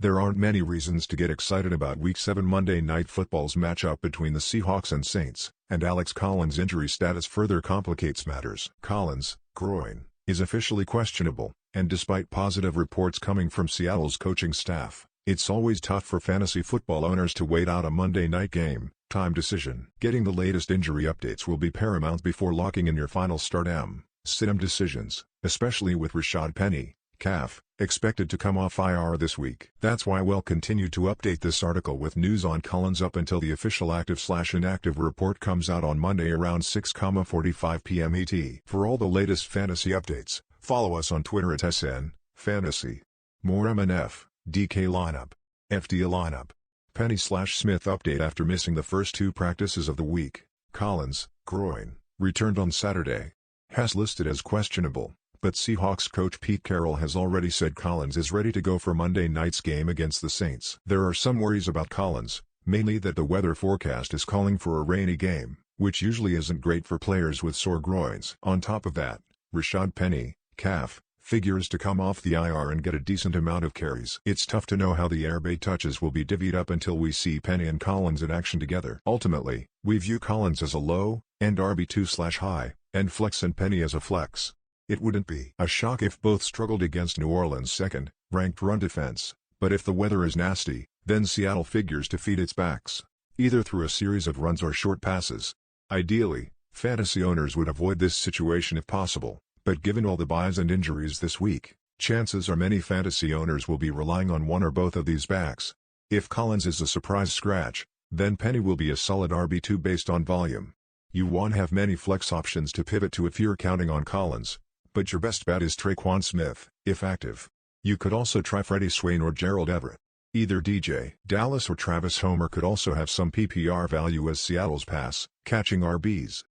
There aren't many reasons to get excited about Week 7 Monday Night Football's matchup between the Seahawks and Saints, and Alex Collins' injury status further complicates matters. Collins' groin is officially questionable, and despite positive reports coming from Seattle's coaching staff, it's always tough for fantasy football owners to wait out a Monday night game time decision. Getting the latest injury updates will be paramount before locking in your final start-sit-'em decisions, especially with Rashad Penny, calf, expected to come off IR this week. That's why we'll continue to update this article with news on Collins up until the official active/inactive report comes out on Monday around 6:45 p.m. ET. For all the latest fantasy updates, follow us on Twitter at SN Fantasy. More MNF, DK lineup, FD lineup, Penny/Smith update after missing the first 2 practices of the week. Collins, groin, returned on Saturday. Has listed as questionable, but Seahawks coach Pete Carroll has already said Collins is ready to go for Monday night's game against the Saints. There are some worries about Collins, mainly that the weather forecast is calling for a rainy game, which usually isn't great for players with sore groins. On top of that, Rashad Penny, calf, figures to come off the IR and get a decent amount of carries. It's tough to know how the airbait touches will be divvied up until we see Penny and Collins in action together. Ultimately, we view Collins as a low-end RB2/high-end flex and Penny as a flex. It wouldn't be a shock if both struggled against New Orleans' second-ranked run defense, but if the weather is nasty, then Seattle figures to feed its backs, either through a series of runs or short passes. Ideally, fantasy owners would avoid this situation if possible, but given all the buys and injuries this week, chances are many fantasy owners will be relying on one or both of these backs. If Collins is a surprise scratch, then Penny will be a solid RB2 based on volume. You won't have many flex options to pivot to if you're counting on Collins, but your best bet is Tre'Quan Smith, if active. You could also try Freddie Swain or Gerald Everett. Either DJ Dallas or Travis Homer could also have some PPR value as Seattle's pass-catching RBs.